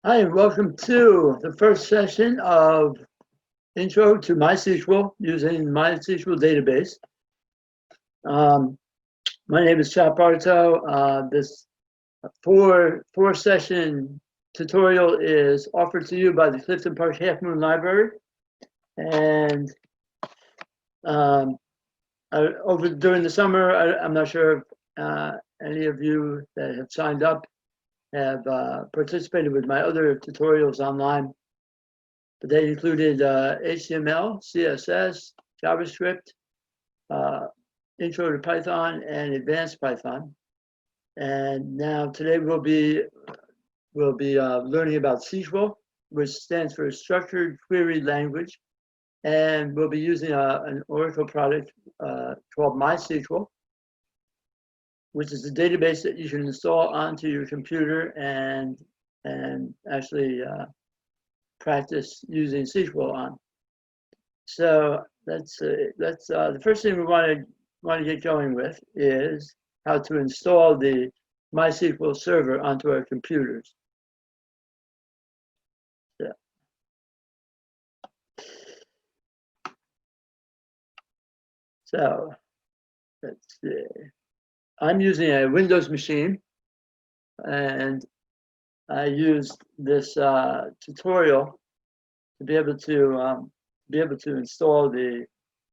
Hi, and welcome to the first session of Intro to MySQL using MySQL Database. My name is Scott Bartow. This four-session tutorial is offered to you by the Clifton Park Half Moon Library. And during the summer, I'm not sure if any of you that have signed up have participated with my other tutorials online, but they included HTML, CSS, JavaScript, Intro to Python, and Advanced Python. And now today we'll be learning about SQL, which stands for Structured Query Language, and we'll be using an Oracle product called MySQL, which is a database that you can install onto your computer and actually practice using SQL on. So that's the first thing we want to get going with is how to install the MySQL server onto our computers. So let's see. I'm using a Windows machine, and I used this tutorial to be able to install the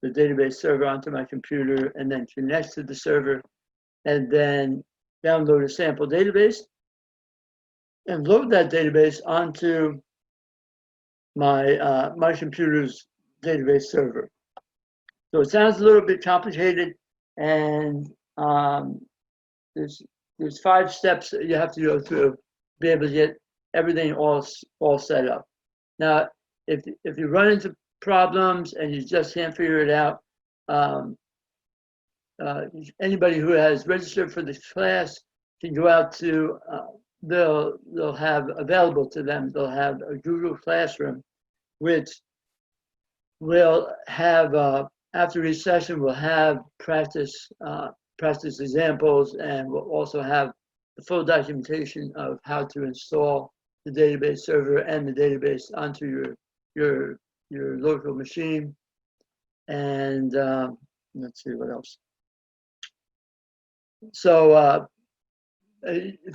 database server onto my computer, and then connect to the server, and then download a sample database and load that database onto my my computer's database server. So it sounds a little bit complicated, and there's 5 steps that you have to go through to be able to get everything all set up. Now, if you run into problems and you just can't figure it out, anybody who has registered for this class can go out to they'll have available to them. They'll have a Google Classroom, which will have after each session we'll have practice examples, and we'll also have the full documentation of how to install the database server and the database onto your local machine. And let's see what else. So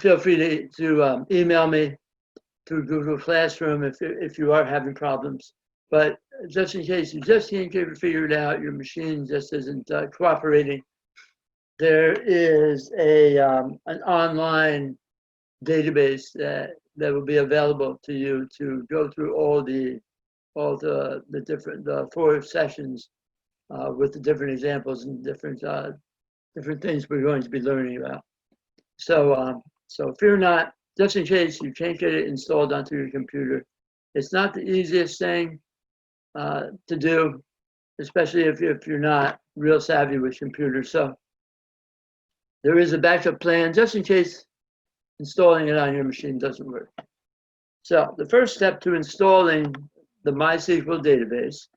feel free to email me through Google Classroom if you are having problems. But just in case you just can't figure it out, your machine just isn't cooperating, there is an online database that will be available to you to go through all the different 4 sessions with the different examples and different things we're going to be learning about. So fear not. Just in case you can't get it installed onto your computer, it's not the easiest thing to do, especially if you're not real savvy with computers. So there is a backup plan just in case installing it on your machine doesn't work. So the first step to installing the MySQL database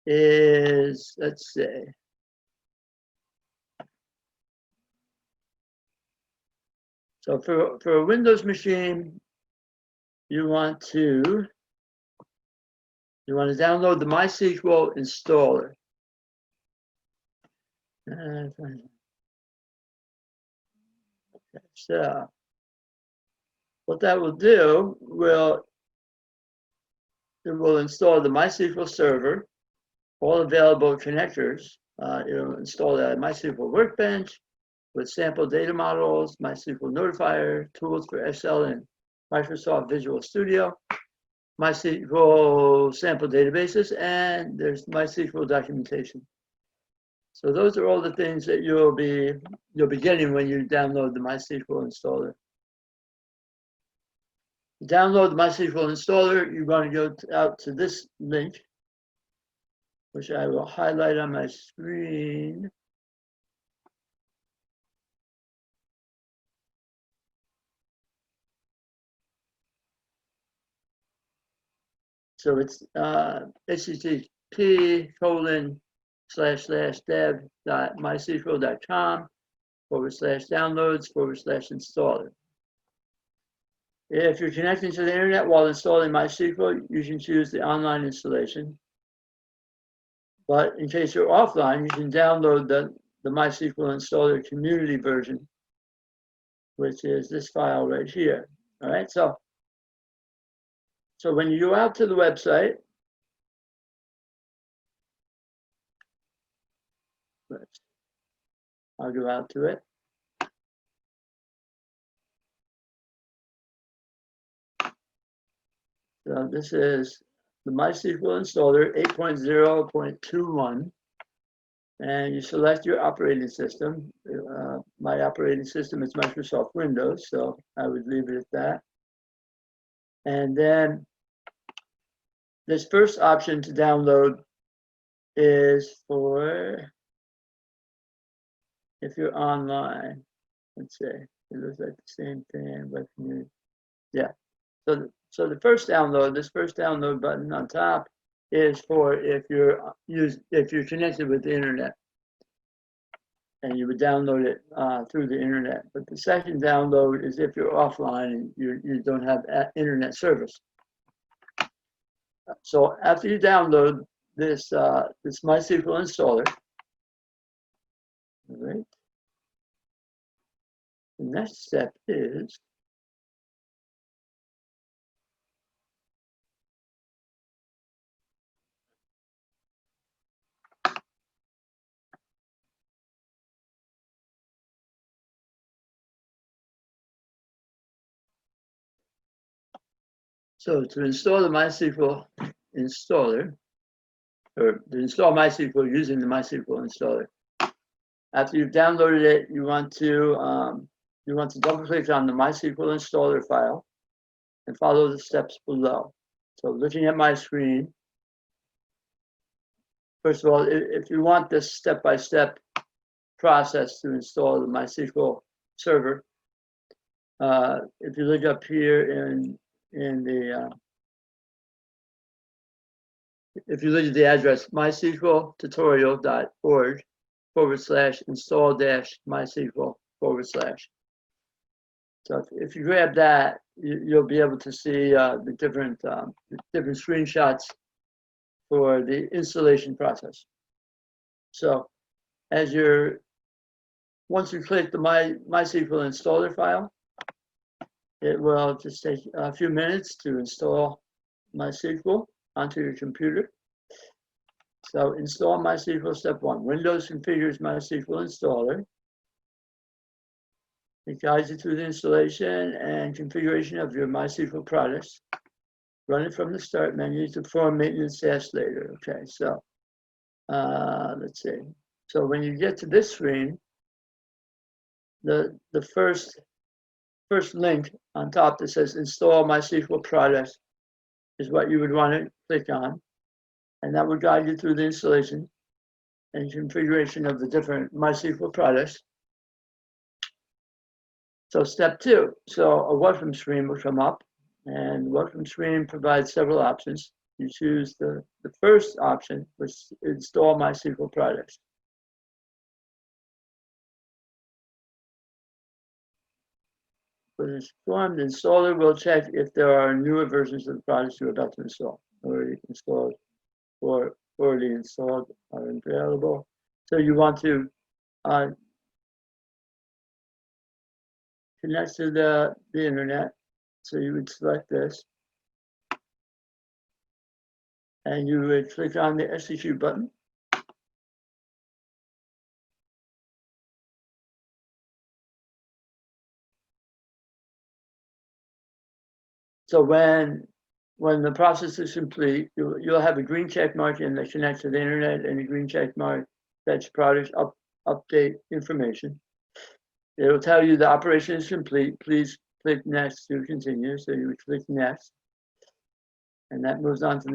is, let's say, so for a Windows machine, you want to download the MySQL installer. So what that will do, it will install the MySQL server, all available connectors. It'll install the MySQL Workbench with sample data models, MySQL Notifier, tools for Excel and Microsoft Visual Studio, MySQL Sample Databases, and there's MySQL documentation. So those are all the things that you'll be getting when you download the MySQL installer. To download the MySQL installer, you're going to go out to this link, which I will highlight on my screen. So it's http://dev.mysql.com/downloads/installer. If you're connecting to the internet while installing MySQL, you can choose the online installation. But in case you're offline, you can download the MySQL installer community version, which is this file right here. All right, so when you go out to the website, I'll go out to it. So this is the MySQL installer 8.0.21, and you select your operating system. My operating system is Microsoft Windows, so I would leave it at that. And then this first option to download is for if you're online. Let's see, it looks like the same thing, but yeah. So the first download, this first download button on top is for if you're connected with the internet, and you would download it through the internet. But the second download is if you're offline and you don't have internet service. So after you download this MySQL installer, all right, the next step is so to install the MySQL installer, or to install MySQL using the MySQL installer. After you've downloaded it, you want to double-click on the MySQL installer file and follow the steps below. So looking at my screen, first of all, if you want this step-by-step process to install the MySQL server, if you look up here if you look at the address mysqltutorial.org/install-mysql/. So if you grab that, you'll be able to see the different screenshots for the installation process. So once you click the MySQL installer file, it will just take a few minutes to install MySQL onto your computer. So install MySQL step 1. Windows configures MySQL installer. It guides you through the installation and configuration of your MySQL products. Run it from the start menu to perform maintenance tasks later. Okay, so let's see. So when you get to this screen, the first link on top that says install MySQL products is what you would want to click on, and that would guide you through the installation and configuration of the different MySQL products. So step 2, so a welcome screen will come up, and the welcome screen provides several options. You choose the first option, which is install MySQL products. For this form, the installer will check if there are newer versions of the products you're about to install, already installed or already installed are available. So you want to connect to the internet. So you would select this, and you would click on the execute button. So when the process is complete, you'll have a green check mark in the connect to the internet and a green check mark fetch product update information. It will tell you the operation is complete. Please click next to continue. So you would click next, and that moves on to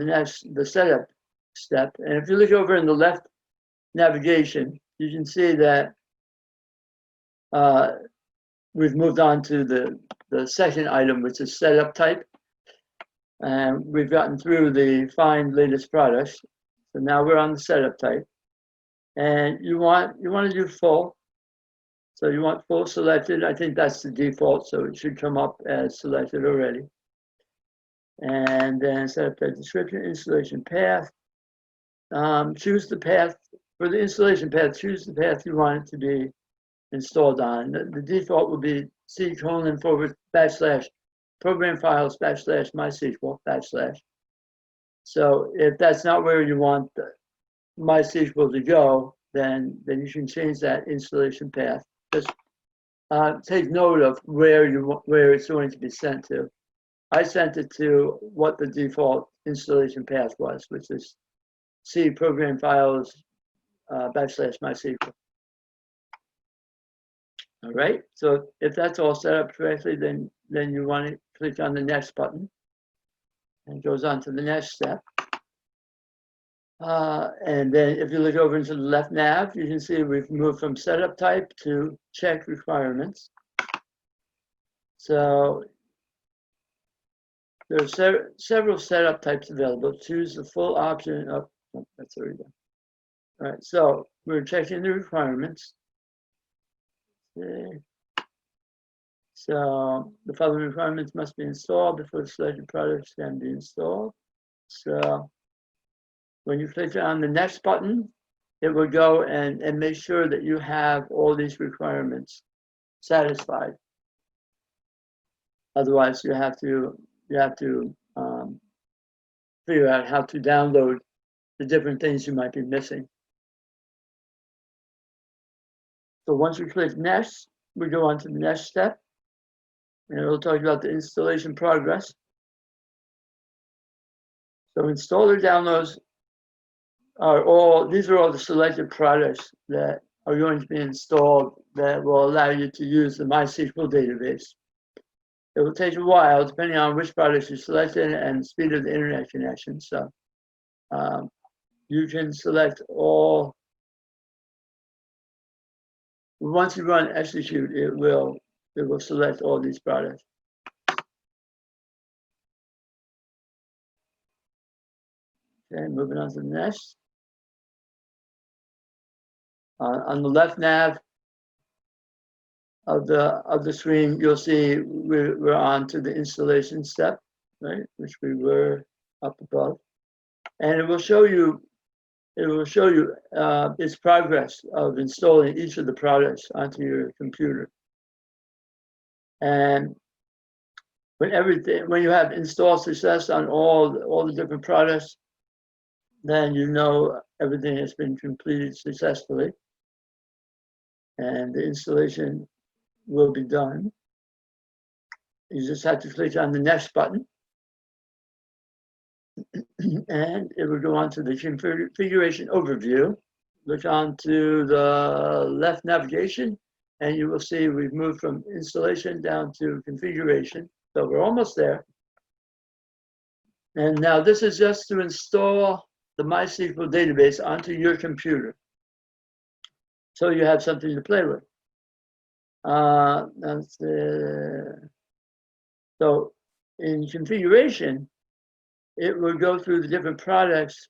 the setup step. And if you look over in the left navigation, you can see that we've moved on to the second item, which is setup type. And we've gotten through the find latest products. So now we're on the setup type. And you want to do full. So you want full selected. I think that's the default, so it should come up as selected already. And then set up the description, installation path. Choose the path for the installation path. Choose the path you want it to be installed on. The default will be C://program files /MySQL /. So if that's not where you want the MySQL to go, then you can change that installation path. Just take note of where it's going to be sent to. I sent it to what the default installation path was, which is C program files /MySQL. All right. So if that's all set up correctly, then you want to click on the next button, and it goes on to the next step. And then if you look over into the left nav, you can see we've moved from setup type to check requirements. So there are several setup types available. Choose the full option of, oh, that's already done. All right, so we're checking the requirements. Okay. So the following requirements must be installed before the selected products can be installed. So when you click on the next button, it will go and make sure that you have all these requirements satisfied. Otherwise, you have to figure out how to download the different things you might be missing. So once we click next, we go on to the next step, and it'll talk about the installation progress. So installer downloads these are all the selected products that are going to be installed that will allow you to use the MySQL database. It will take a while depending on which products you selected and the speed of the internet connection. So you can select all. Once you run execute, it will select all these products. Okay, moving on to the next. On the left nav of the screen, you'll see we're on to the installation step, right, which we were up above, and it will show you its progress of installing each of the products onto your computer. And when you have install success on all the different products, then you know everything has been completed successfully, and the installation will be done. You just have to click on the next button, and it will go on to the configuration overview. Look on to the left navigation, and you will see we've moved from installation down to configuration. So we're almost there. And now this is just to install the MySQL database onto your computer, so you have something to play with. So in configuration, it will go through the different products,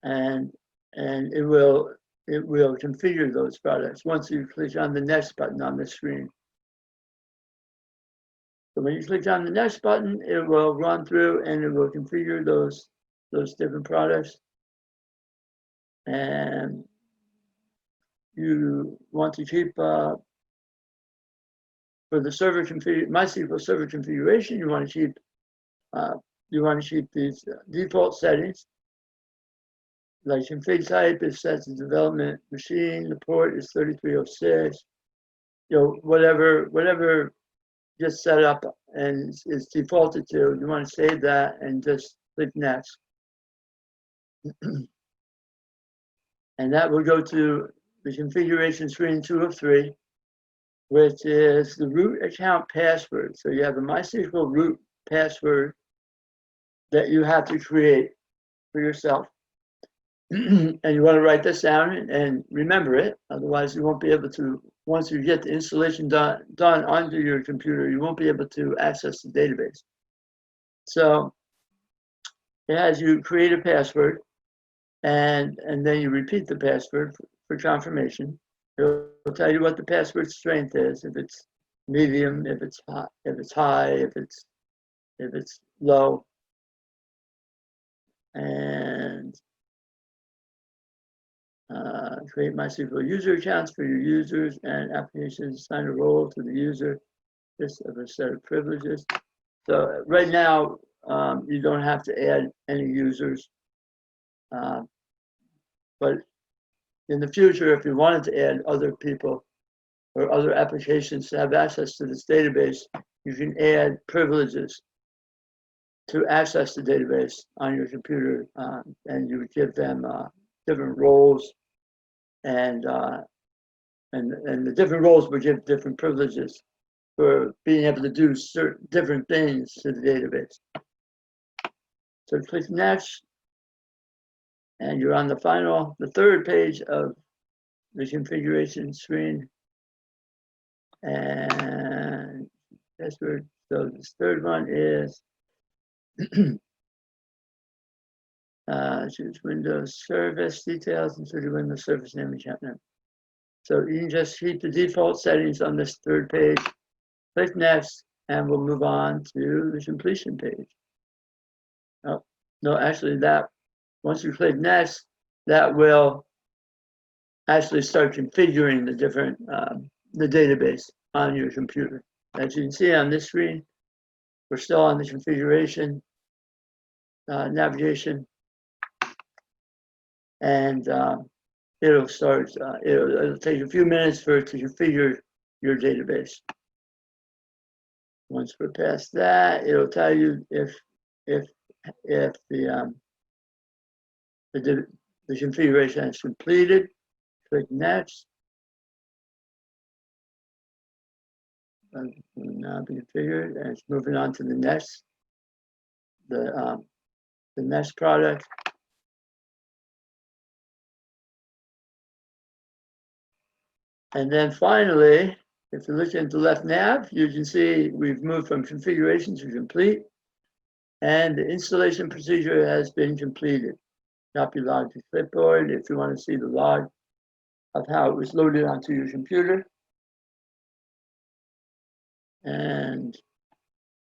and it will configure those products once you click on the next button on the screen. So when you click on the next button, it will run through and it will configure those different products. And you want to keep for the server MySQL server configuration, you want to keep these default settings. Like config type, it sets the development machine. The port is 3306. Whatever gets set up and is defaulted to, you want to save that and just click next. And that will go to the configuration screen 2 of 3, which is the root account password. So you have a MySQL root password that you have to create for yourself. And you want to write this down and remember it. Otherwise, you won't be able to, once you get the installation done onto your computer, you won't be able to access the database. So it has you create a password, and then you repeat the password for confirmation. It'll tell you what the password strength is, if it's medium, if it's high, if it's low. And create MySQL user accounts for your users and applications. Assign a role to the user, just of a set of privileges. So right now, you don't have to add any users. But in the future, if you wanted to add other people or other applications to have access to this database, you can add privileges to access the database on your computer, and you would give them different roles, and the different roles would give different privileges for being able to do certain different things to the database. So click next, and you're on the third page of the configuration screen. And password. So this third one is choose Windows service details, including Windows service name and account name. So you can just keep the default settings on this third page. Click next, and we'll move on to the completion page. Oh, no, actually once you click next, that will actually start configuring the different, the database on your computer. As you can see on this screen, we're still on the configuration navigation, and it'll start. It'll take a few minutes for it to configure your database. Once we're past that, it'll tell you if the configuration is completed. Click next. Now be configured, and it's moving on to the next, the next product. And then finally, if you look at the left nav, you can see we've moved from configuration to complete, and the installation procedure has been completed. Copy log to clipboard if you want to see the log of how it was loaded onto your computer. And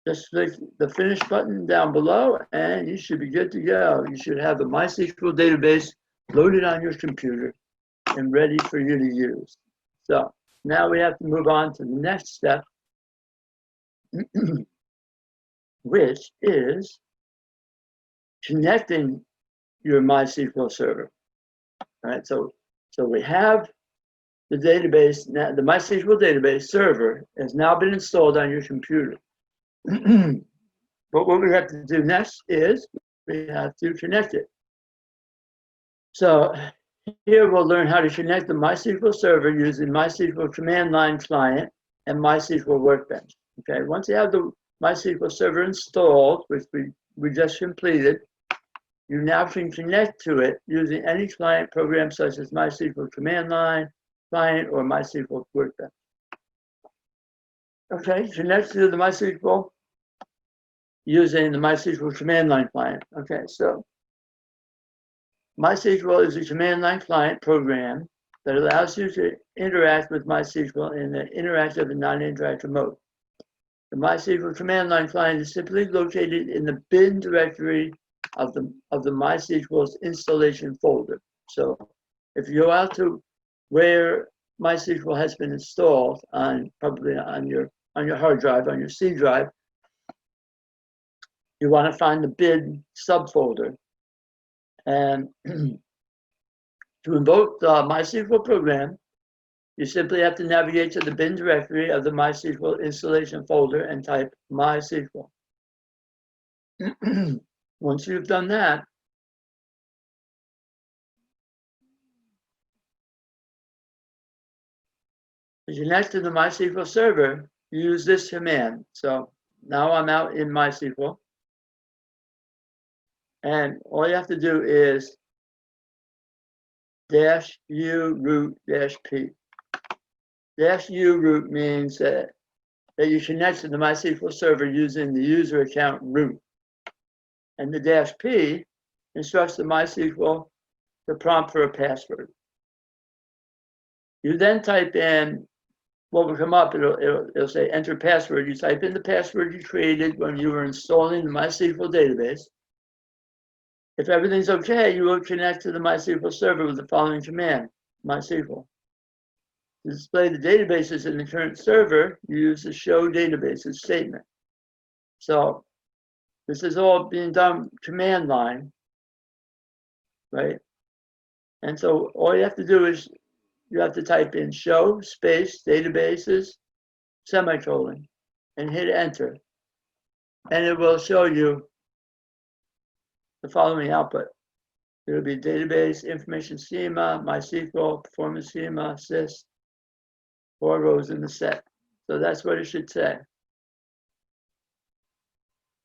just click the finish button down below, and you should be good to go. You should have the MySQL database loaded on your computer and ready for you to use. So now we have to move on to the next step, which is connecting your MySQL server. All right, so we have the database, now the MySQL database server has now been installed on your computer. But what we have to do next is we have to connect it. So here we'll learn how to connect the MySQL server using MySQL command line client and MySQL Workbench. Okay, once you have the MySQL server installed, which we just completed, you now can connect to it using any client program such as MySQL command line client or MySQL Workbench. Okay, connect to the MySQL using the MySQL command line client. Okay, so MySQL is a command line client program that allows you to interact with MySQL in an interactive and non-interactive mode. The MySQL command line client is simply located in the bin directory of the MySQL's installation folder. So if you go out to where MySQL has been installed probably on your hard drive, on your C drive, you want to find the bin subfolder. And to invoke the MySQL program, you simply have to navigate to the bin directory of the MySQL installation folder and type MySQL. Once you've done that, to connect to the MySQL server, you use this command. So now I'm out in MySQL. And all you have to do is -u root -p. -u root means that you connect to the MySQL server using the user account root. And the -p instructs the MySQL to prompt for a password. You then type in what will come up. It'll say enter password. You type in the password you created when you were installing the MySQL database. If everything's okay, you will connect to the MySQL server with the following command: MySQL. To display the databases in the current server, you use the show databases statement. So this is all being done command line, right? And so all you have to do is you have to type in show space databases semicolon and hit enter. And it will show you the following output. It'll be database information schema, MySQL, performance schema, sys, 4 rows in the set. So that's what it should say.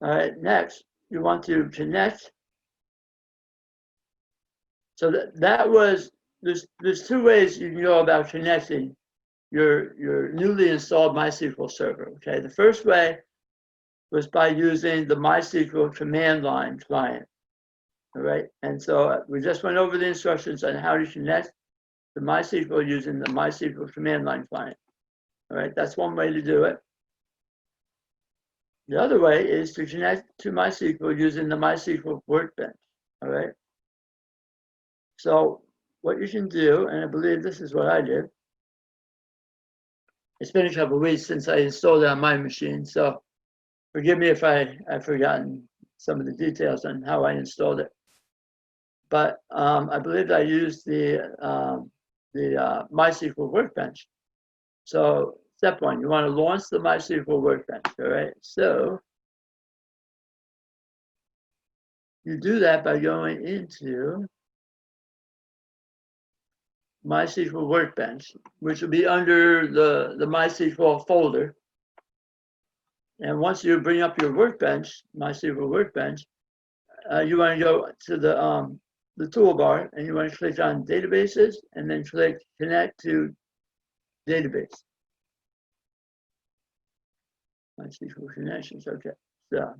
All right, next, you want to connect. So that was, there's 2 ways you can go about connecting your newly installed MySQL server, okay? The first way was by using the MySQL command line client, all right? And so we just went over the instructions on how to connect to MySQL using the MySQL command line client, all right? That's one way to do it. The other way is to connect to MySQL using the MySQL Workbench, all right? So what you can do, and I believe this is what I did. It's been a couple of weeks since I installed it on my machine, so forgive me if I've forgotten some of the details on how I installed it. But I believe I used the MySQL Workbench. So step 1, you want to launch the MySQL Workbench, all right? So you do that by going into MySQL Workbench, which will be under the MySQL folder. And once you bring up your Workbench, MySQL Workbench, you want to go to the toolbar and you want to click on Databases and then click Connect to Database. MySQL connections, okay. So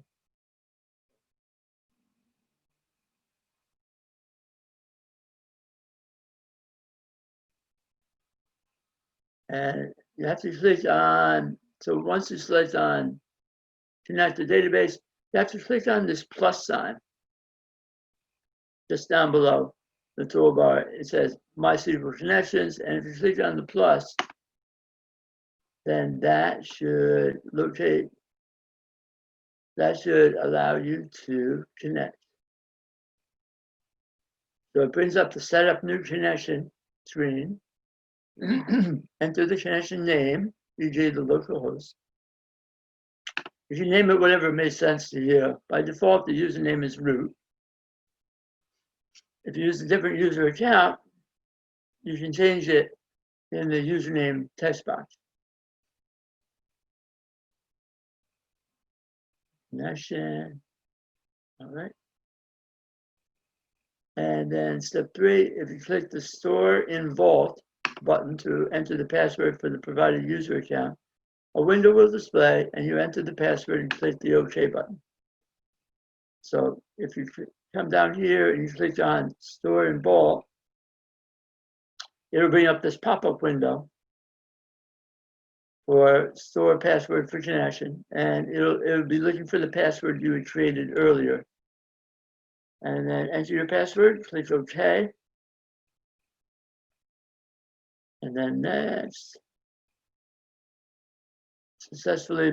and you have to click on, so once you select on Connect to Database, you have to click on this plus sign just down below the toolbar. It says MySQL Connections, and if you click on the plus, then that should locate, that should allow you to connect. So it brings up the Setup New Connection screen. Enter the connection name, e.g. the localhost. You can name it whatever makes sense to you. By default, the username is root. If you use a different user account, you can change it in the username text box. Connection, all right. And then step 3, if you click the Store in Vault button to enter the password for the provided user account, a window will display and you enter the password and click the OK button. So if you come down here and you click on Store in Vault, it'll bring up this pop-up window for store password for connection, and it'll be looking for the password you had created earlier. And then enter your password, click OK. And then next, successfully,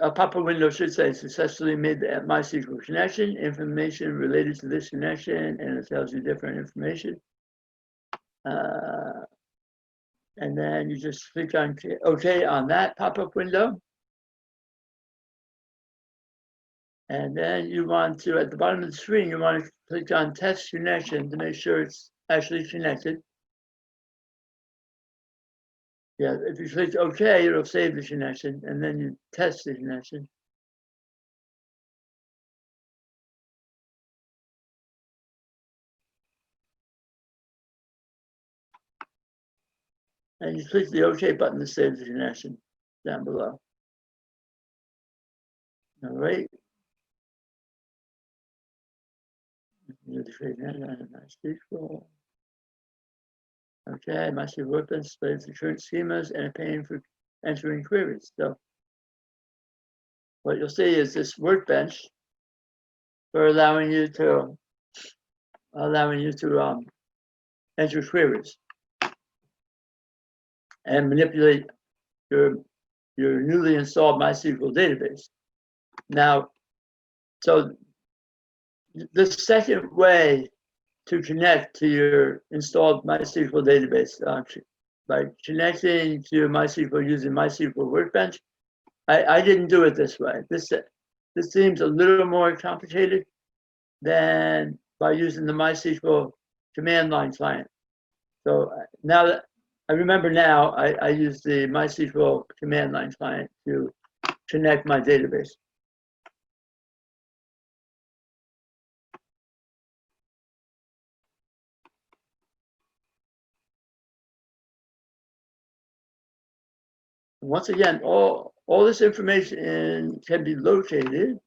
a pop-up window should say successfully made the MySQL connection, information related to this connection, and it tells you different information. And then you just click on OK on that pop-up window. And then you want to, at the bottom of the screen, you want to click on Test Connection to make sure it's actually connected. Yeah, if you click OK, it'll save the connection, and then you test the connection. And you click the OK button to save the connection down below. All right. Okay, MySQL Workbench displays the current schemas and a pane for entering queries. So what you'll see is this Workbench for allowing you to enter queries and manipulate your newly installed MySQL database. Now, so the second way to connect to your installed MySQL database by connecting to MySQL using MySQL Workbench, I didn't do it this way. This seems a little more complicated than by using the MySQL command line client. So now that I remember now, I use the MySQL command line client to connect my database. Once again, all this information can be located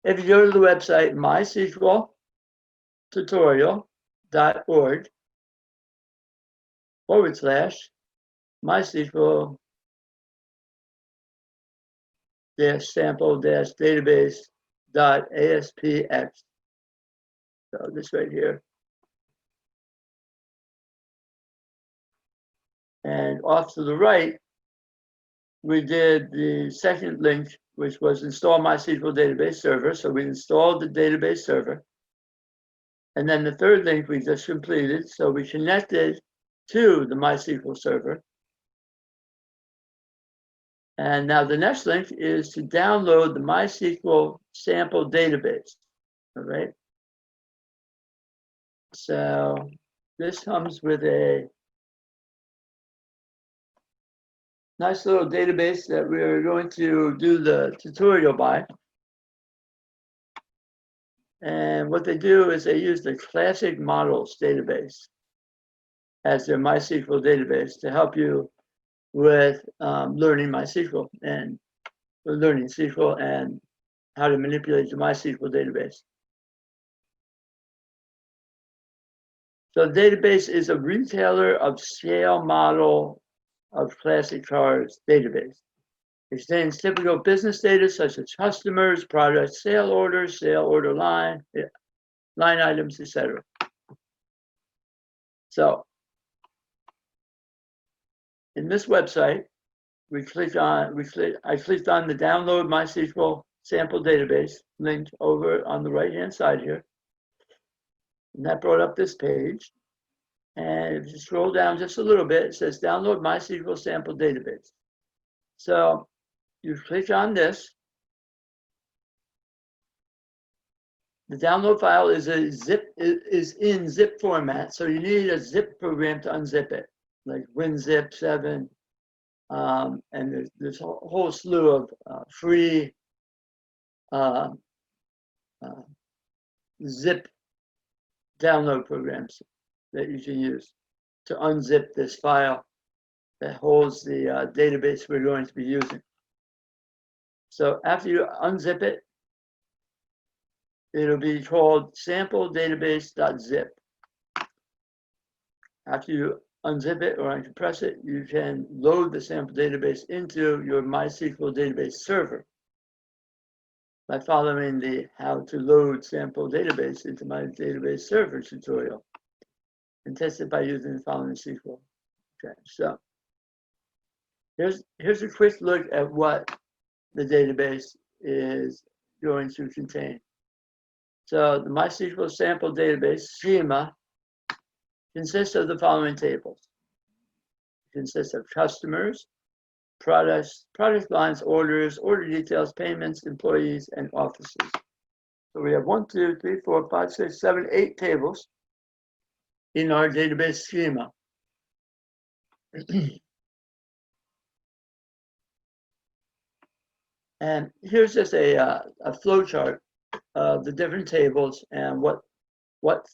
if you go to the website mysqltutorial.org/MySQL sample database.aspx. So this right here. And off to the right, we did the second link, which was install MySQL database server. So we installed the database server. And then the third link we just completed. So we connected to the MySQL server. And now the next link is to download the MySQL Sample Database. All right. So this comes with a nice little database that we're going to do the tutorial by. And what they do is they use the classic models database as their MySQL database to help you with learning MySQL and learning SQL and how to manipulate the MySQL database. So the database is a retailer of scale model of classic cars database. It contains typical business data such as customers, products, sale order line items, etc. So in this website, I clicked on the download MySQL sample database link over on the right-hand side here. And that brought up this page. And if you scroll down just a little bit, it says download MySQL sample database. So you click on this. The download file is in zip format, so you need a zip program to unzip it, like WinZip 7, and there's a whole slew of free zip download programs that you can use to unzip this file that holds the database we're going to be using. So after you unzip it, it'll be called sample database.zip. After you unzip it or uncompress it, you can load the sample database into your MySQL database server by following the how to load sample database into my database server tutorial and test it by using the following SQL. Okay, so here's a quick look at what the database is going to contain. So the MySQL sample database schema consists of the following tables. It consists of customers, products, product lines, orders, order details, payments, employees, and offices. So we have 1, 2, 3, 4, 5, 6, 7, 8 tables in our database schema. And here's just a flow chart of the different tables and what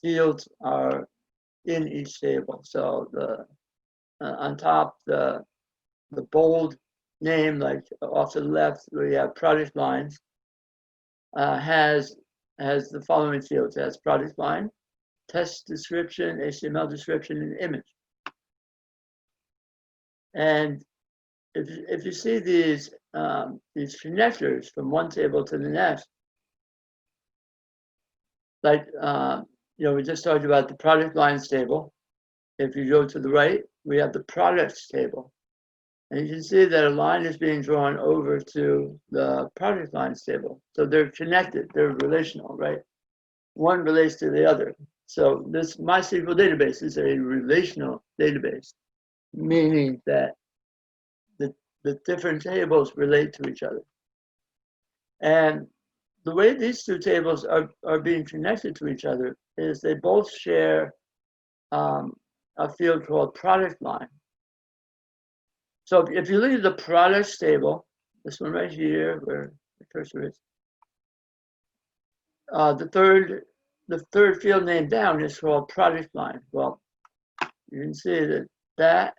fields are in each table. So the on top, the bold name, like off to the left, we have product lines, has the following fields. It has product line, test description, HTML description, and image. And if you see these connectors from one table to the next, like we just talked about the product lines table. If you go to the right, we have the products table. And you can see that a line is being drawn over to the product lines table. So they're connected, they're relational, right? One relates to the other. So this MySQL database is a relational database, meaning that the different tables relate to each other. And the way these two tables are being connected to each other is they both share a field called product line. So if you look at the products table, this one right here, where the cursor is, the third field name down is called product line. Well, you can see that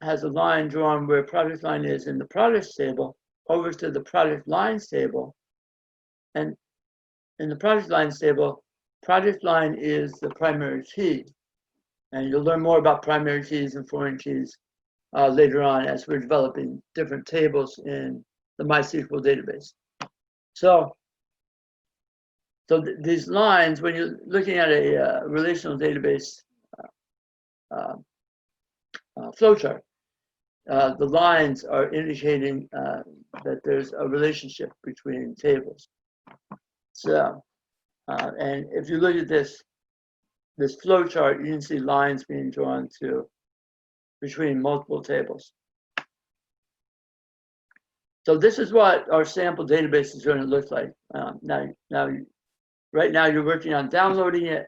has a line drawn where product line is in the products table over to the product lines table. And in the product lines table, product line is the primary key. And you'll learn more about primary keys and foreign keys later on as we're developing different tables in the MySQL database. So these lines, when you're looking at a relational database flowchart, the lines are indicating that there's a relationship between tables. So, and if you look at this flowchart, you can see lines being drawn between multiple tables. So this is what our sample database is going to look like. Right now you're working on downloading it,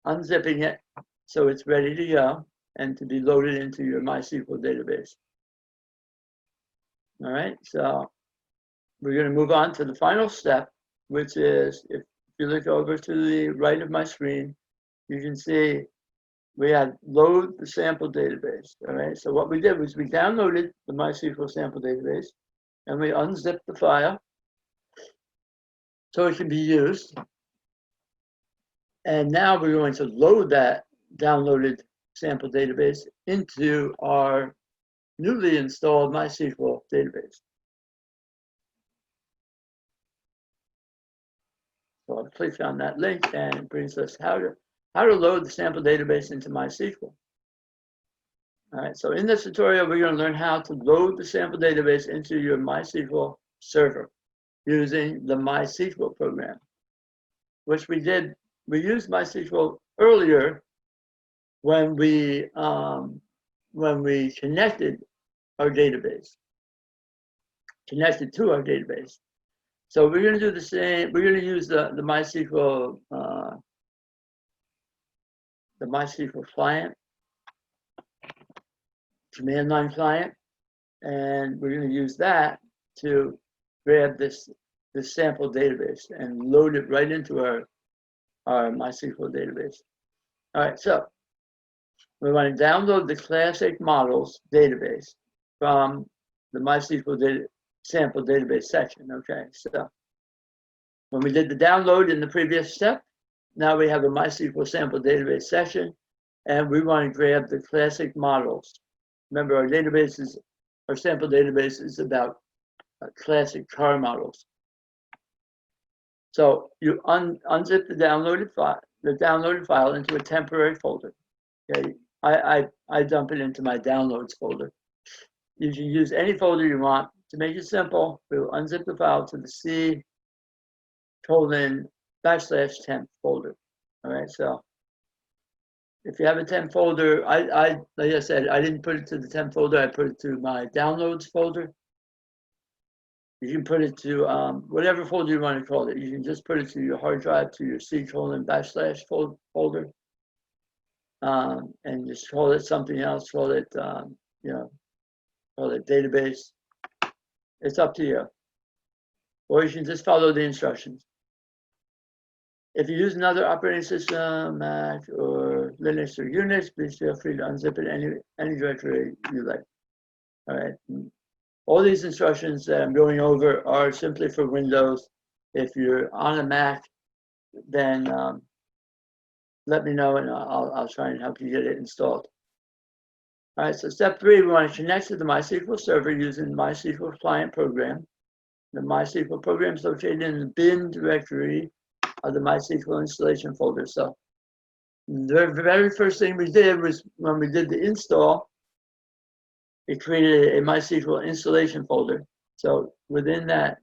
unzipping it, so it's ready to go and to be loaded into your MySQL database. All right, so we're going to move on to the final step, which is if you look over to the right of my screen, you can see we had load the sample database. All right, so what we did was we downloaded the MySQL sample database and we unzipped the file so it can be used. And now we're going to load that downloaded sample database into our newly installed MySQL database. So I'll click on that link and it brings us how to load the sample database into MySQL. All right, so in this tutorial, we're going to learn how to load the sample database into your MySQL server using the MySQL program, which we did. We used MySQL earlier when we connected our database, connected to our database. So we're going to do the same. We're going to use the MySQL client, command line client, and we're going to use that to grab this sample database and load it right into our MySQL database. All right, so we want to download the classic models database from the MySQL sample database section. Okay, so when we did the download in the previous step, now we have a MySQL sample database section, and we want to grab the classic models. Remember, our sample database is about classic car models. So you unzip the downloaded file into a temporary folder. Okay, I dump it into my downloads folder. You can use any folder you want. To make it simple, we will unzip the file to the C:\temp folder. All right, so if you have a temp folder, like I said, I didn't put it to the temp folder. I put it to my downloads folder. You can put it to whatever folder you want to call it. You can just put it to your hard drive, to your C:\/ folder, and just call it something else. Call it, call it database. It's up to you. Or you can just follow the instructions. If you use another operating system, Mac or Linux or Unix, please feel free to unzip it any directory you like. All right. All these instructions that I'm going over are simply for Windows. If you're on a Mac, then let me know, and I'll try and help you get it installed. All right, so step 3, we want to connect to the MySQL server using the MySQL client program. The MySQL program is located in the bin directory of the MySQL installation folder. So the very first thing we did was when we did the install, it created a MySQL installation folder. So within that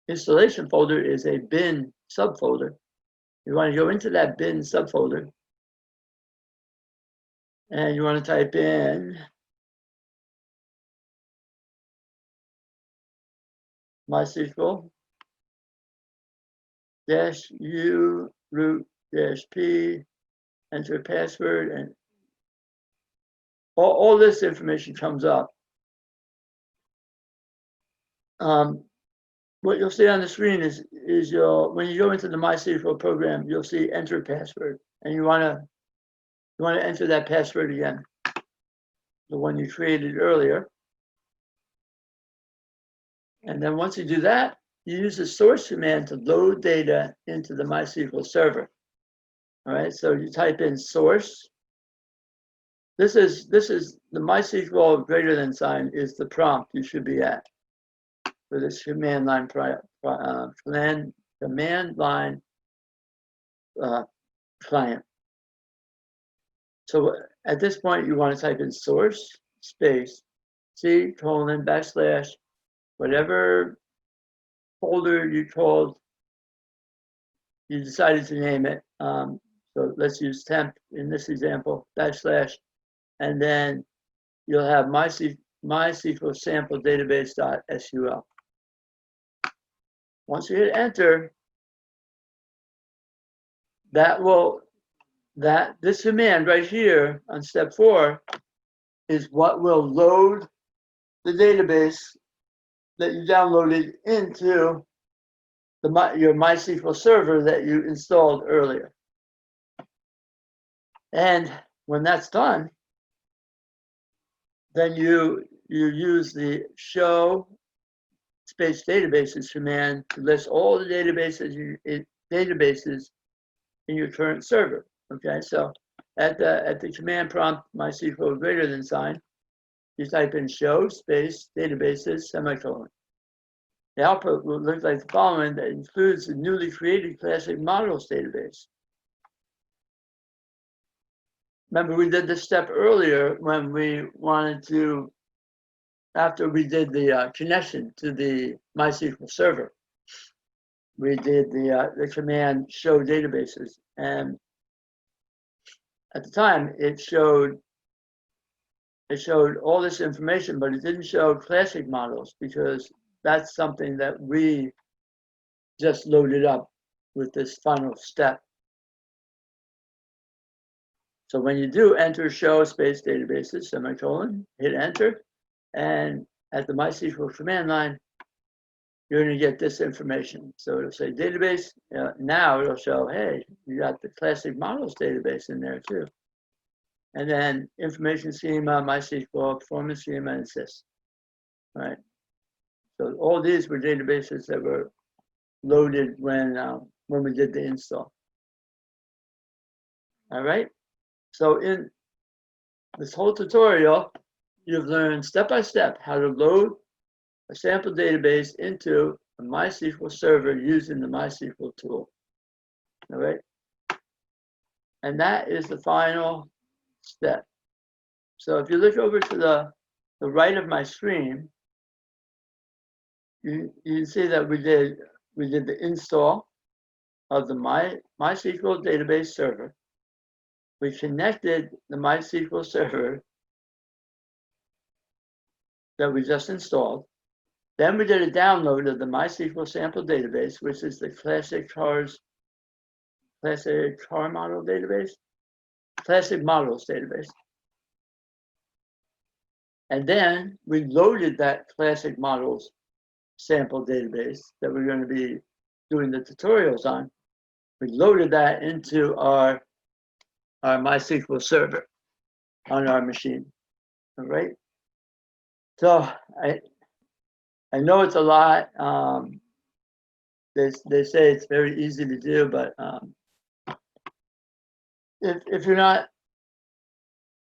installation folder is a bin subfolder. You want to go into that bin subfolder, and you want to type in MySQL -u root -p, enter password, and all this information comes up. What you'll see on the screen is when you go into the MySQL program, you'll see enter password, and you want to enter that password again, the one you created earlier. And then once you do that, you use the source command to load data into the MySQL server. All right, so you type in source. This is the MySQL greater than sign is the prompt you should be at for this command line client. So at this point, you want to type in source space C : / whatever folder you decided to name it. So let's use temp in this example, // and then you'll have MySQL Sample Database.sql. Once you hit enter, this command right here on step 4 is what will load the database that you downloaded into your MySQL server that you installed earlier. And when that's done, then you use the show space databases command to list all the databases in your current server. Okay, so at the command prompt MySQL greater than sign, you type in show space databases semicolon. The output will look like the following. That includes the newly created classic models database. Remember, we did this step earlier when we wanted to, after we did the connection to the MySQL server, we did the command show databases, and at the time it showed all this information, but it didn't show classic models because that's something that we just loaded up with this final step. So when you do enter show space databases semicolon, hit enter, and at the MySQL command line, you're going to get this information. So it'll say database. Now it'll show, hey, you got the classic models database in there too. And then information schema, MySQL, performance schema, and sys. All right. So all these were databases that were loaded when we did the install. All right. So in this whole tutorial, you've learned step by step how to load a sample database into a MySQL server using the MySQL tool. All right. And that is the final step. So if you look over to the right of my screen, you can see that we did the install of the MySQL database server. We connected the MySQL server that we just installed. Then we did a download of the MySQL Sample Database, which is the classic models database. And then we loaded that classic models sample database that we're going to be doing the tutorials on. We loaded that into our MySQL server on our machine. All right. So I know it's a lot. They say it's very easy to do, but if you're not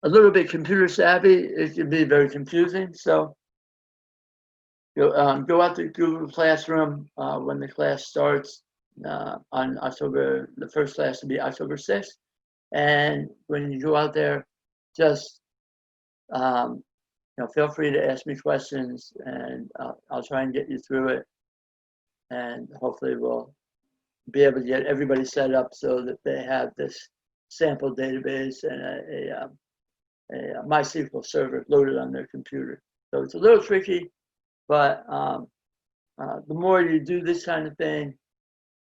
a little bit computer savvy, it can be very confusing. So go out to Google Classroom when the class starts on October. The first class will be October 6th. And when you go out there, just feel free to ask me questions, and I'll try and get you through it. And hopefully we'll be able to get everybody set up so that they have this sample database and a MySQL server loaded on their computer. So it's a little tricky, but the more you do this kind of thing,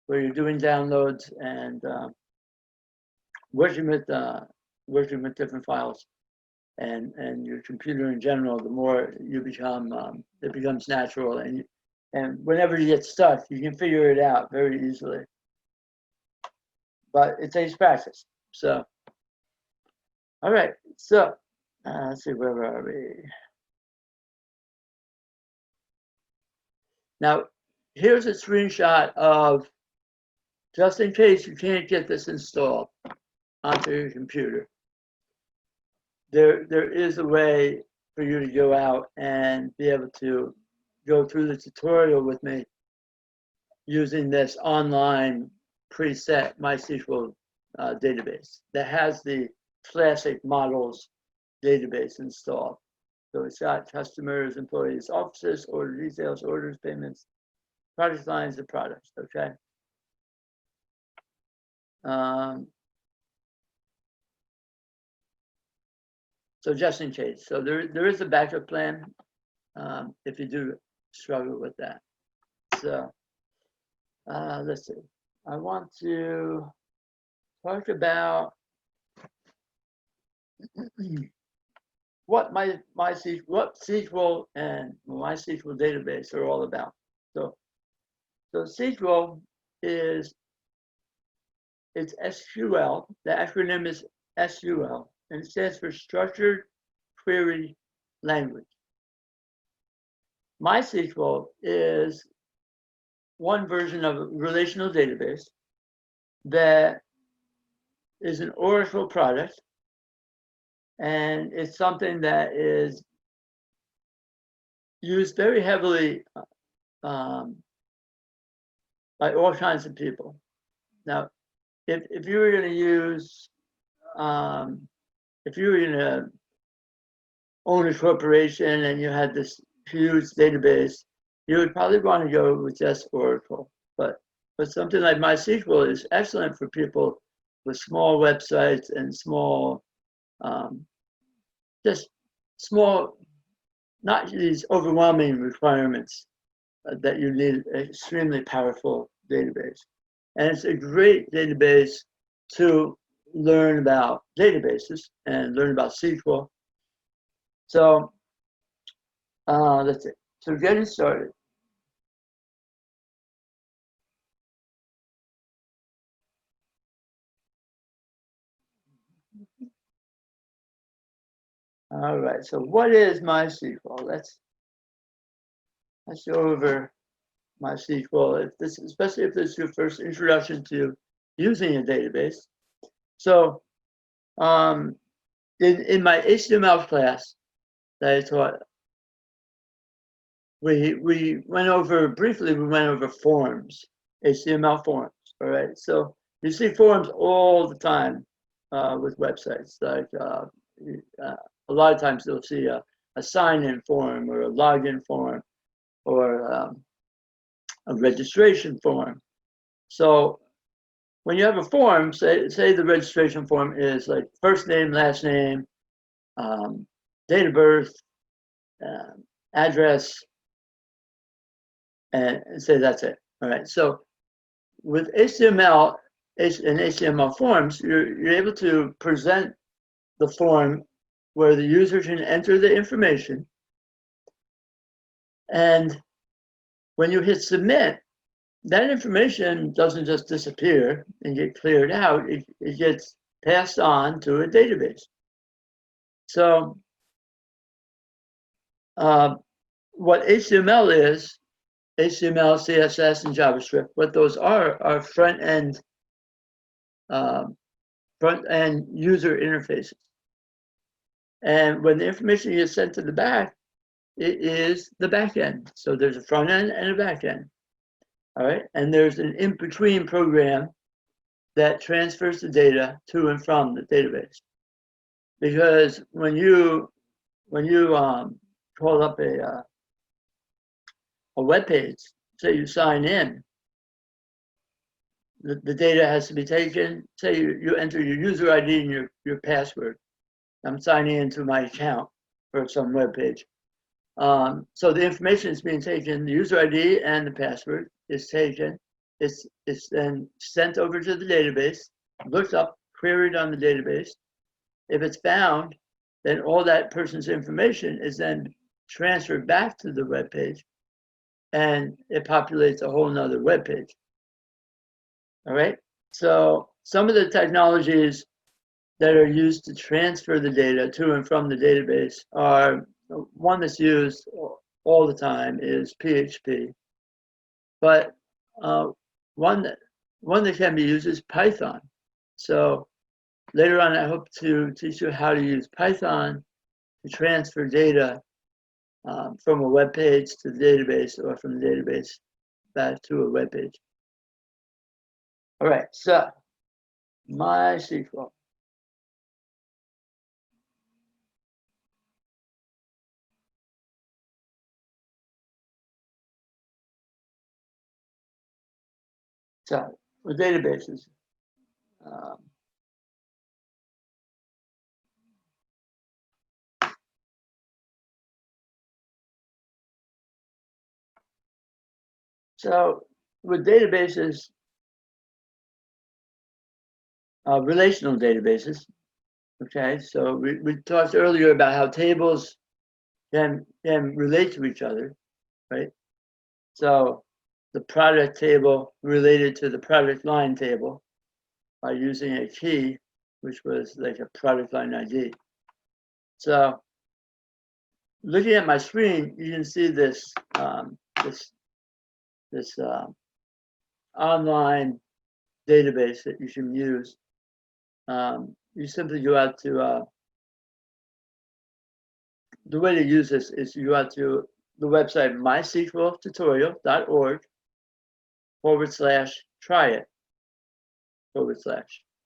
where you're doing downloads and working with different files and your computer in general, the more you become, it becomes natural, and whenever you get stuck, you can figure it out very easily. But it takes practice. So, all right. So, let's see, where are we? Now, here's a screenshot of, just in case you can't get this installed onto your computer, there is a way for you to go out and be able to go through the tutorial with me using this online preset MySQL database that has the classic models database installed. So it's got customers, employees, offices, order details, orders, payments, product lines, and products, okay? So just in case. So there is a backup plan if you do struggle with that. So let's see. I want to talk about what SQL and MySQL database are all about. So SQL it's SQL. The acronym is SQL, and it stands for Structured Query Language. MySQL is one version of a relational database that is an Oracle product, and it's something that is used very heavily by all kinds of people. Now, if you were going to use, if you were going to own a corporation and you had this huge database, you would probably want to go with just Oracle. But something like MySQL is excellent for people with small websites and small, just small, not these overwhelming requirements that you need an extremely powerful database. And it's a great database to learn about databases and learn about SQL. So that's it. So getting started. All right, so what is MySQL? Let's go over MySQL, especially if this is your first introduction to using a database. So in my HTML class that I taught, we went over briefly, forms, HTML forms, all right? So you see forms all the time with websites, like a lot of times you'll see a sign-in form or a login form or a registration form. So when you have a form, say the registration form is like first name, last name, date of birth, address, and say that's it. All right. So with HTML and HTML forms, you're able to present the form where the user can enter the information, and when you hit submit, that information doesn't just disappear and get cleared out. It gets passed on to a database. So what HTML is, HTML, CSS, and JavaScript, what those are front-end front-end user interfaces. And when the information gets sent to the back, it is the back end. So there's a front end and a back end. All right. And there's an in-between program that transfers the data to and from the database. Because when you call up a web page, say you sign in, the data has to be taken. Say you enter your user ID and your password. I'm signing into my account for some web page. So the information is being taken, the user ID and the password is taken. It's then sent over to the database, looked up, queried on the database. If it's found, then all that person's information is then transferred back to the web page, and it populates a whole nother web page. All right. So some of the technologies that are used to transfer the data to and from the database are, one that's used all the time is PHP, but one that can be used is Python. So later on, I hope to teach you how to use Python to transfer data from a web page to the database, or from the database back to a web page. All right, so MySQL. So with databases, so with databases, relational databases, okay, so we talked earlier about how tables can relate to each other, right? So the product table related to the product line table by using a key, which was like a product line ID. So looking at my screen, you can see this online database that you can use. You simply go out to, the way to use this is you go out to the website mysqltutorial.org/try it/.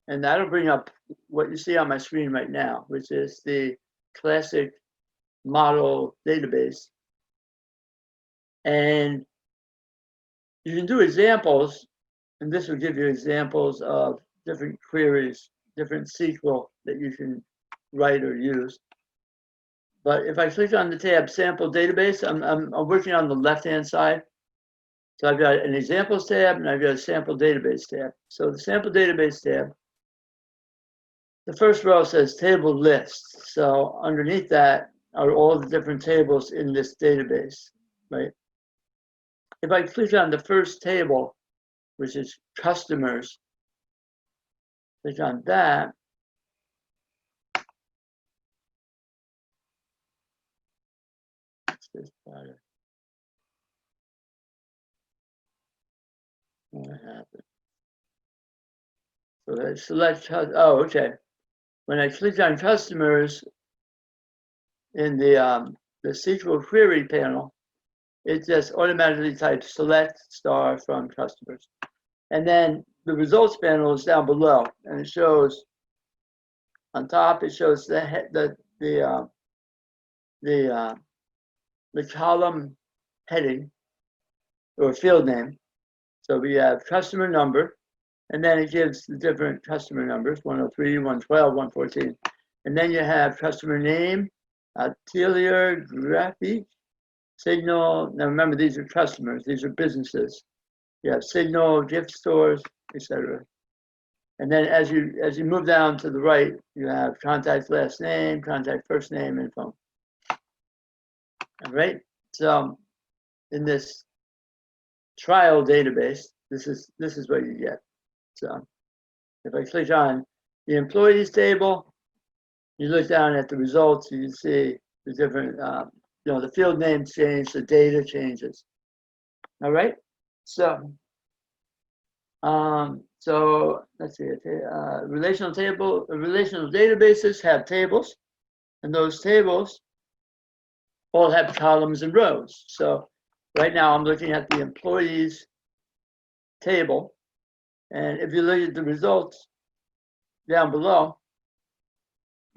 And that'll bring up what you see on my screen right now, which is the classic model database. And you can do examples, and this will give you examples of different queries, different SQL that you can write or use. But if I click on the tab Sample Database, I'm working on the left-hand side. So I've got an Examples tab and I've got a Sample Database tab. So the Sample Database tab, the first row says Table Lists. So underneath that are all the different tables in this database, right? If I click on the first table, which is Customers, click on that, what happened? So I select, oh, okay. When I click on Customers in the SQL Query panel, it just automatically types select star from customers. And then the results panel is down below, and it shows on top, it shows the column heading or field name. So we have customer number, and then it gives the different customer numbers, 103, 112, 114. And then you have customer name, telegraphic, Signal. Now remember, these are customers, these are businesses. You have Signal, gift stores, etc. And then as you move down to the right, you have contact last name, contact first name, and phone. All right. So in this trial database, this is what you get. So if I click on the employees table, you look down at the results, you can see the different, the field names change, the data changes. All right. So So let's see, relational databases have tables, and those tables all have columns and rows. So right now I'm looking at the employees table, and if you look at the results down below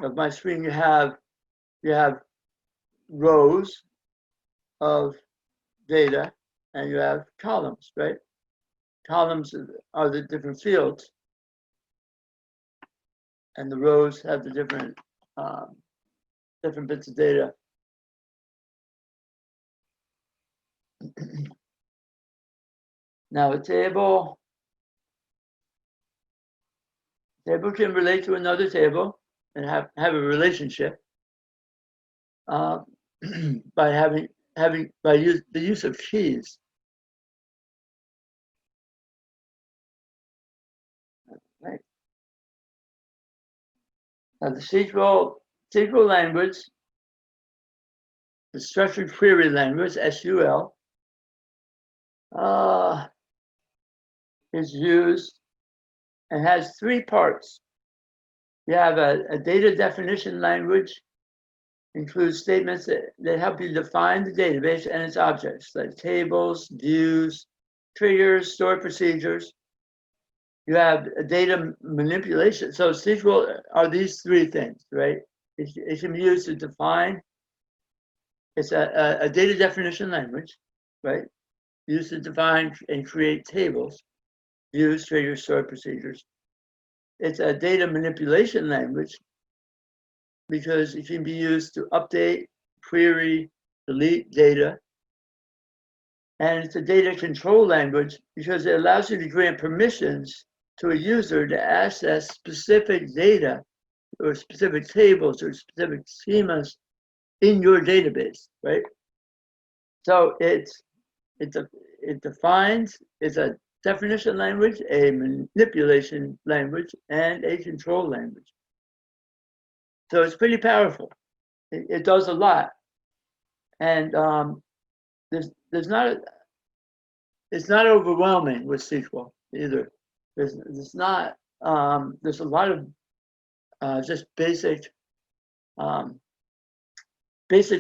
of my screen, you have rows of data and you have columns, right? Columns are the different fields, and the rows have the different bits of data. Now a table can relate to another table and have a relationship by the use of keys. Right. Now the SQL language, the structured query language, SQL, is used and has three parts. You have a data definition language, includes statements that help you define the database and its objects, like tables, views, triggers, stored procedures. You have a data manipulation. So SQL are these three things, right? It can be used to define. It's a data definition language, right? Used to define and create tables, views, triggers, stored procedures. It's a data manipulation language because it can be used to update, query, delete data. And it's a data control language because it allows you to grant permissions to a user to access specific data or specific tables or specific schemas in your database, right? So it defines, it's a definition language, a manipulation language, and a control language. So it's pretty powerful. It does a lot. And it's not overwhelming with SQL either. There's not, there's a lot of just basic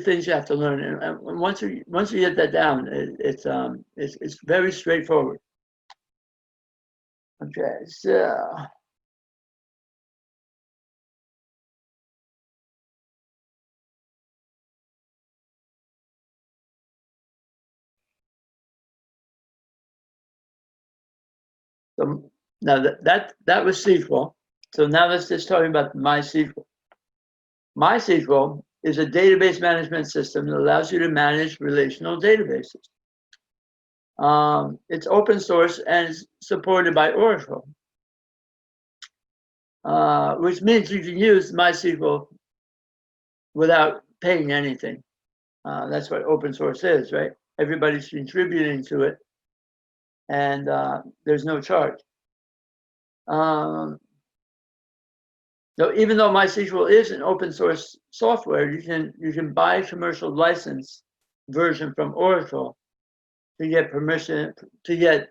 things you have to learn. And once you get that down, it's very straightforward. Okay, so. So now that was SQL. So now let's just talk about MySQL. MySQL is a database management system that allows you to manage relational databases. It's open source and is supported by Oracle, which means you can use MySQL without paying anything. That's what open source is, right? Everybody's contributing to it, and there's no charge. So even though MySQL is an open source software, you can buy a commercial license version from Oracle to get permission to get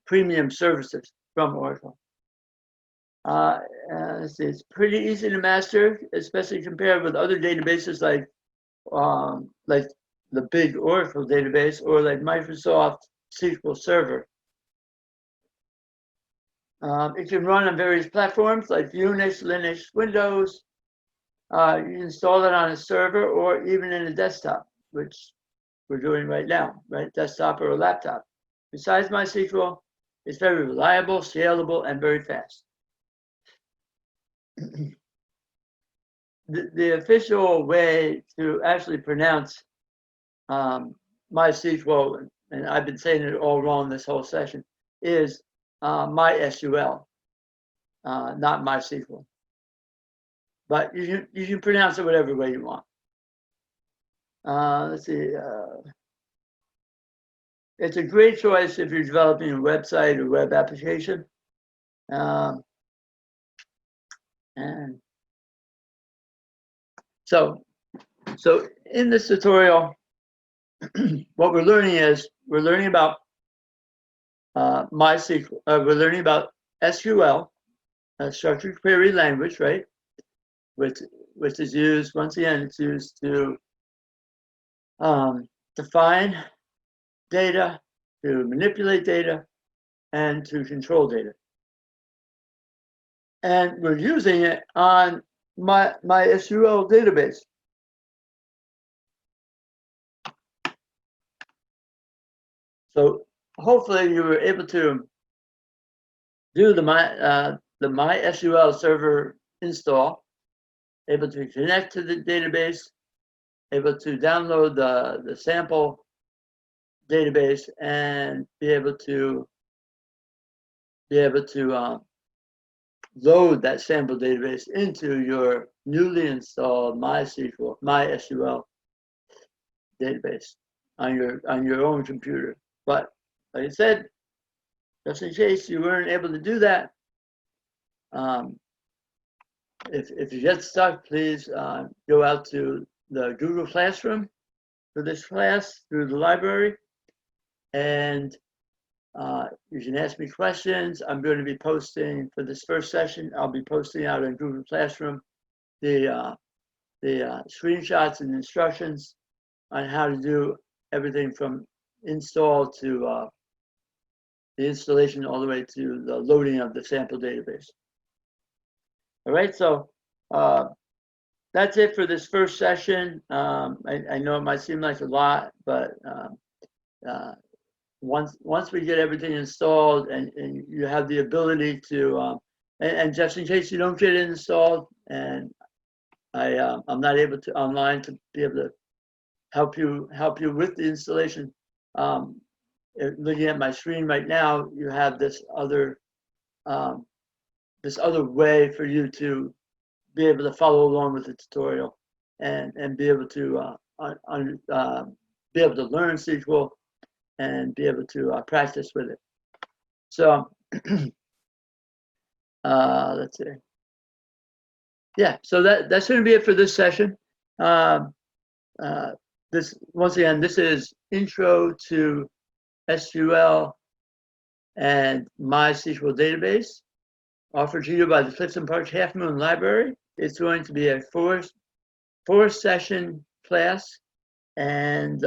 premium services from Oracle. It's pretty easy to master, especially compared with other databases like the big Oracle database or like Microsoft SQL Server. It can run on various platforms like Unix, Linux, Windows. You can install it on a server or even in a desktop, which we're doing right now, right? Desktop or a laptop. Besides MySQL, it's very reliable, scalable, and very fast. The official way to actually pronounce MySQL, and I've been saying it all wrong this whole session, is MySQL, not MySQL. But you can pronounce it whatever way you want. Let's see. It's a great choice if you're developing a website or web application. And so in this tutorial, what we're learning about MySQL. We're learning about SQL, structured query language, right? Which is used, once again, it's used to define data, to manipulate data, and to control data. And we're using it on MySQL database. So hopefully you were able to do the MySQL server install, able to connect to the database, able to download the sample database, and be able to load that sample database into your newly installed MySQL database on your own computer. But like I said, just in case you weren't able to do that, if you get stuck, please go out to the Google Classroom for this class through the library, and you can ask me questions. I'm going to be posting for this first session. I'll be posting out in Google Classroom the screenshots and instructions on how to do everything from install to the installation all the way to the loading of the sample database. All right, so that's it for this first session. I know it might seem like a lot, but once we get everything installed and you have the ability to, and just in case you don't get it installed, and I'm not able to online to be able to help you with the installation. Looking at my screen right now, you have this other way for you to be able to follow along with the tutorial and be able to learn SQL and be able to practice with it. So let's see. Yeah, so that's going to be it for this session. This, once again, this is Intro to SQL and MySQL Database, offered to you by the Clifton Park Half Moon Library. It's going to be a four session class, and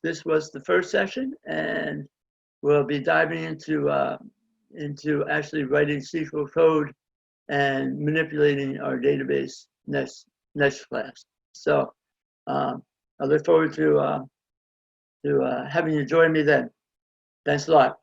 this was the first session, and we'll be diving into actually writing SQL code and manipulating our database next class. So I look forward to having you join me then. Thanks a lot.